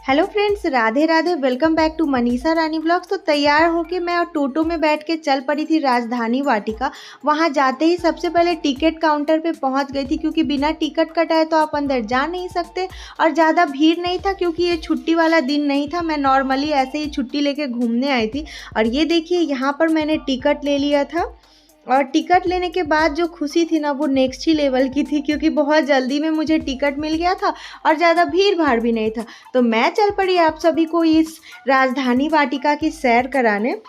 Hello friends, Radhe Radhe. Welcome back to Manisha Rani blogs. तो तैयार होके मैं और टोटो में बैठ के चल पड़ी थी राजधानी वाटिका। वहां जाते ही सबसे पहले टिकट काउंटर पे पहुंच गई थी, क्योंकि बिना टिकट कटाए तो आप अंदर जा नहीं सकते। और ज़्यादा भीड़ नहीं था, क्योंकि ये छुट्टी वाला दिन नहीं था। मैं नॉर्मली ऐसे ही छुट्टी लेके घूमने आई थी। और ये देखिए, यहाँ पर मैंने टिकट ले लिया था। और टिकट लेने के बाद जो खुशी थी ना, वो नेक्स्ट ही लेवल की थी, क्योंकि बहुत जल्दी में मुझे टिकट मिल गया था और ज़्यादा भीड़ भाड़ भी नहीं था। तो मैं चल पड़ी आप सभी को इस राजधानी वाटिका की सैर कराने।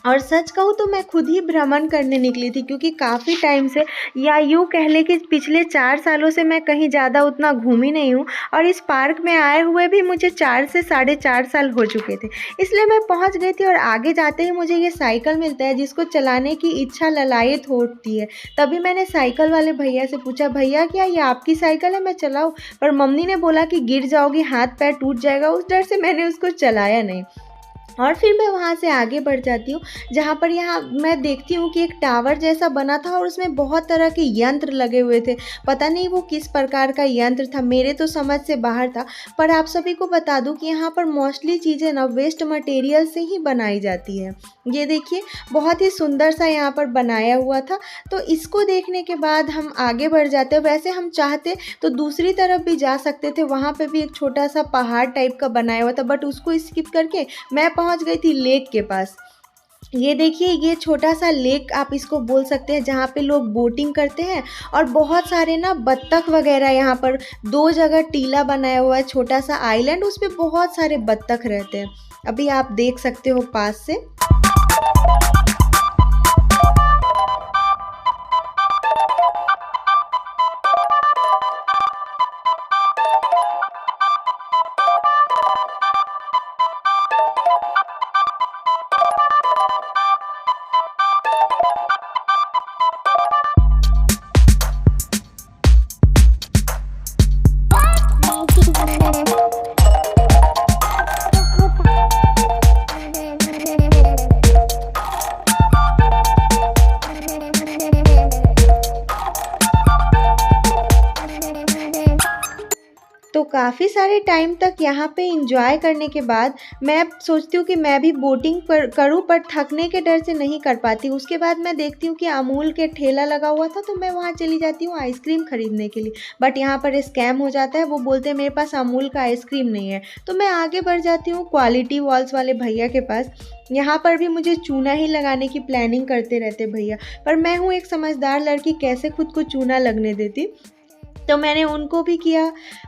और सच कहूँ तो मैं खुद ही भ्रमण करने निकली थी, क्योंकि काफ़ी टाइम से, या यूँ कह लें कि पिछले 4 सालों से मैं कहीं ज़्यादा उतना घूमी नहीं हूँ। और इस पार्क में आए हुए भी मुझे 4 से 4.5 साल हो चुके थे। इसलिए मैं पहुँच गई थी। और आगे जाते ही मुझे ये साइकिल मिलता है, जिसको चलाने की इच्छा ललायत होती है। तभी मैंने साइकिल वाले भैया से पूछा, भैया क्या ये आपकी साइकिल है, मैं चलाऊँ? पर मम्मी ने बोला कि गिर जाओगी, हाथ पैर टूट जाएगा। उस डर से मैंने उसको चलाया नहीं। और फिर मैं वहाँ से आगे बढ़ जाती हूँ, जहाँ पर यहाँ मैं देखती हूँ कि एक टावर जैसा बना था और उसमें बहुत तरह के यंत्र लगे हुए थे। पता नहीं वो किस प्रकार का यंत्र था, मेरे तो समझ से बाहर था। पर आप सभी को बता दूँ कि यहाँ पर मोस्टली चीज़ें ना वेस्ट मटेरियल से ही बनाई जाती है। ये देखिए, बहुत ही सुंदर सा यहाँ पर बनाया हुआ था। तो इसको देखने के बाद हम आगे बढ़ जाते हैं। वैसे हम चाहते तो दूसरी तरफ भी जा सकते थे, वहाँ पे भी एक छोटा सा पहाड़ टाइप का बनाया हुआ था, बट उसको स्किप करके मैं पहुंच गई थी लेक के पास। ये देखिए, ये छोटा सा लेक आप इसको बोल सकते हैं, जहाँ पे लोग बोटिंग करते हैं। और बहुत सारे ना बत्तख वगैरह, यहाँ पर 2 जगह टीला बनाया हुआ है, छोटा सा आइलैंड, उस पर बहुत सारे बत्तख रहते हैं। अभी आप देख सकते हो पास से। तो काफ़ी सारे टाइम तक यहाँ पे एंजॉय करने के बाद मैं सोचती हूँ कि मैं भी बोटिंग करूँ, पर थकने के डर से नहीं कर पाती। उसके बाद मैं देखती हूँ कि अमूल के ठेला लगा हुआ था, तो मैं वहाँ चली जाती हूँ आइसक्रीम खरीदने के लिए। बट यहाँ पर स्कैम हो जाता है, वो बोलते हैं मेरे पास अमूल का आइसक्रीम नहीं है। तो मैं आगे बढ़ जाती हूँ क्वालिटी वॉल्स वाले भैया के पास। यहाँ पर भी मुझे चूना ही लगाने की प्लानिंग करते रहते भैया, पर मैं हूँ एक समझदार लड़की, कैसे खुद को चूना लगने देती। तो मैंने उनको भी किया,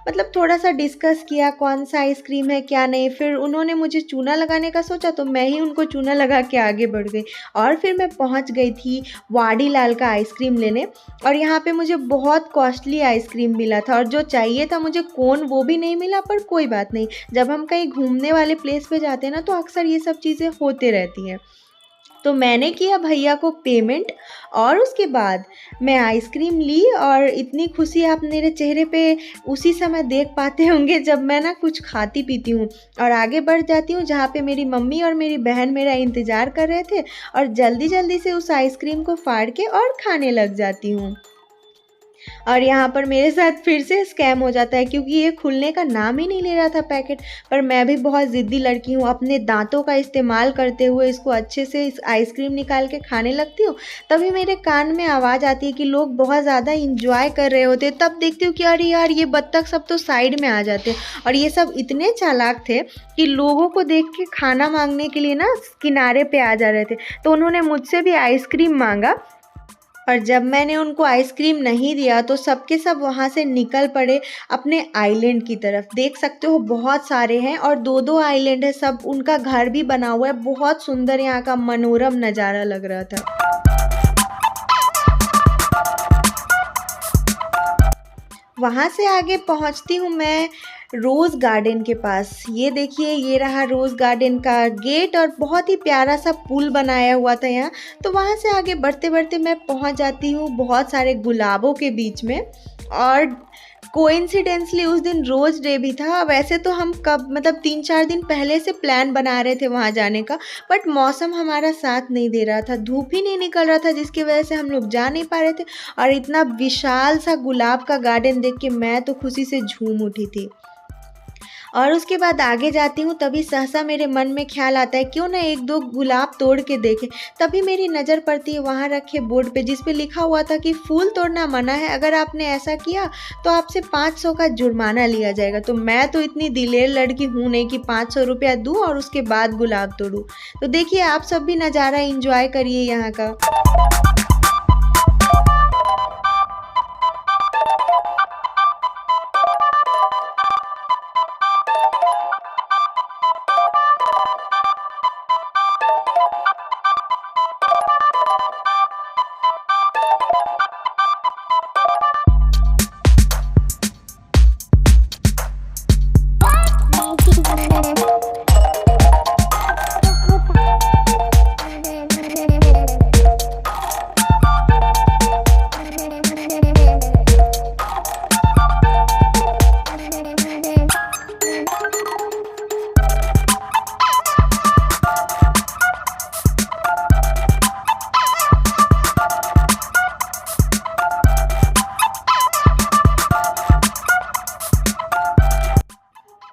मतलब थोड़ा सा डिस्कस किया कौन सा आइसक्रीम है क्या नहीं। फिर उन्होंने मुझे चूना लगाने का सोचा, तो मैं ही उनको चूना लगा के आगे बढ़ गई। और फिर मैं पहुंच गई थी वाडी लाल का आइसक्रीम लेने। और यहाँ पे मुझे बहुत कॉस्टली आइसक्रीम मिला था, और जो चाहिए था मुझे कोन, वो भी नहीं मिला। पर कोई बात नहीं, जब हम कहीं घूमने वाले प्लेस पे जाते हैं ना, तो अक्सर ये सब चीज़ें होते रहती हैं। तो मैंने किया भैया को पेमेंट, और उसके बाद मैं आइसक्रीम ली। और इतनी खुशी आप मेरे चेहरे पे उसी समय देख पाते होंगे, जब मैं ना कुछ खाती पीती हूँ और आगे बढ़ जाती हूँ, जहाँ पे मेरी मम्मी और मेरी बहन मेरा इंतज़ार कर रहे थे। और जल्दी जल्दी से उस आइसक्रीम को फाड़ के और खाने लग जाती हूँ। और यहाँ पर मेरे साथ फिर से स्कैम हो जाता है, क्योंकि ये खुलने का नाम ही नहीं ले रहा था पैकेट। पर मैं भी बहुत ज़िद्दी लड़की हूँ, अपने दांतों का इस्तेमाल करते हुए इसको अच्छे से इस आइसक्रीम निकाल के खाने लगती हूँ। तभी मेरे कान में आवाज़ आती है कि लोग बहुत ज़्यादा इंजॉय कर रहे होते। तब देखती हूँ कि अरे यार, ये बत्तख सब तो साइड में आ जाते हैं। और ये सब इतने चालाक थे कि लोगों को देख के खाना मांगने के लिए ना किनारे पे आ जा रहे थे। तो उन्होंने मुझसे भी आइसक्रीम मांगा। और जब मैंने उनको आइसक्रीम नहीं दिया, तो सबके सब वहाँ से निकल पड़े अपने आइलैंड की तरफ। देख सकते हो बहुत सारे हैं, और 2-2 आइलैंड है, सब उनका घर भी बना हुआ है। बहुत सुंदर यहाँ का मनोरम नज़ारा लग रहा था। वहाँ से आगे पहुँचती हूँ मैं रोज़ गार्डन के पास। ये देखिए, ये रहा रोज़ गार्डन का गेट, और बहुत ही प्यारा सा पुल बनाया हुआ था यहाँ। तो वहाँ से आगे बढ़ते बढ़ते मैं पहुँच जाती हूँ बहुत सारे गुलाबों के बीच में। और कोइंसिडेंसली उस दिन रोज़ डे भी था। वैसे तो हम कब मतलब 3-4 दिन पहले से प्लान बना रहे थे वहाँ जाने का, बट मौसम हमारा साथ नहीं दे रहा था, धूप ही नहीं निकल रहा था, जिसकी वजह से हम लोग जा नहीं पा रहे थे। और इतना विशाल सा गुलाब का गार्डन देख के मैं तो खुशी से झूम उठी थी। और उसके बाद आगे जाती हूँ, तभी सहसा मेरे मन में ख्याल आता है क्यों ना 1-2 गुलाब तोड़ के देखें। तभी मेरी नज़र पड़ती है वहाँ रखे बोर्ड पे, जिस पे लिखा हुआ था कि फूल तोड़ना मना है, अगर आपने ऐसा किया तो आपसे 500 का जुर्माना लिया जाएगा। तो मैं तो इतनी दिलेर लड़की हूँ नहीं कि 500 रुपया दूँ और उसके बाद गुलाब तोड़ूँ। तो देखिए, आप सब भी नज़ारा एंजॉय करिए यहाँ का।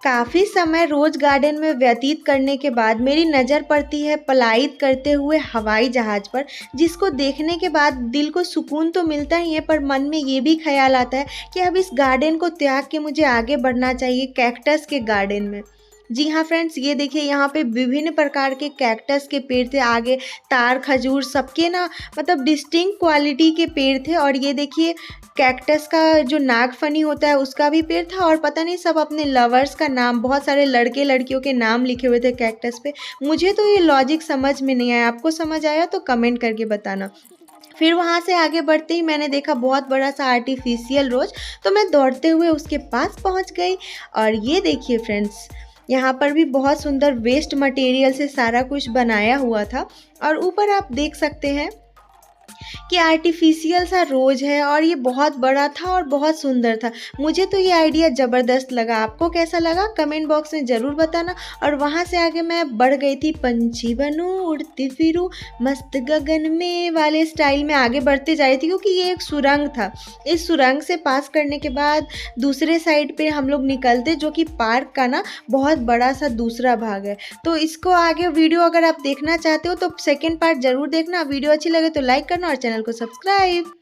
काफ़ी समय रोज़ गार्डन में व्यतीत करने के बाद मेरी नज़र पड़ती है पलायित करते हुए हवाई जहाज़ पर, जिसको देखने के बाद दिल को सुकून तो मिलता ही है, पर मन में ये भी ख्याल आता है कि अब इस गार्डन को त्याग के मुझे आगे बढ़ना चाहिए कैक्टस के गार्डन में। जी हाँ फ्रेंड्स, ये देखिए यहाँ पे विभिन्न प्रकार के कैक्टस के पेड़ थे, आगे तार खजूर सबके ना मतलब डिस्टिंक्ट क्वालिटी के पेड़ थे। और ये देखिए कैक्टस का जो नागफनी होता है उसका भी पेड़ था, और पता नहीं सब अपने लवर्स का नाम, बहुत सारे लड़के लड़कियों के नाम लिखे हुए थे कैक्टस पे। मुझे तो ये लॉजिक समझ में नहीं आया, आपको समझ आया तो कमेंट करके बताना। फिर वहाँ से आगे बढ़ते ही मैंने देखा बहुत बड़ा सा आर्टिफिशियल रोज, तो मैं दौड़ते हुए उसके पास पहुँच गई। और ये देखिए फ्रेंड्स, यहाँ पर भी बहुत सुंदर वेस्ट मटेरियल से सारा कुछ बनाया हुआ था। और ऊपर आप देख सकते हैं कि आर्टिफिशियल सा रोज है, और ये बहुत बड़ा था और बहुत सुंदर था। मुझे तो ये आइडिया ज़बरदस्त लगा, आपको कैसा लगा कमेंट बॉक्स में ज़रूर बताना। और वहाँ से आगे मैं बढ़ गई थी पंछी बनूं उड़ती फिरूं मस्त गगन में वाले स्टाइल में आगे बढ़ते जा रही थी, क्योंकि ये एक सुरंग था। इस सुरंग से पास करने के बाद दूसरे साइड पे हम लोग निकलते, जो कि पार्क का ना बहुत बड़ा सा दूसरा भाग है। तो इसको आगे वीडियो अगर आप देखना चाहते हो तो सेकेंड पार्ट ज़रूर देखना। वीडियो अच्छी लगे तो लाइक करना और चैनल को सब्सक्राइब।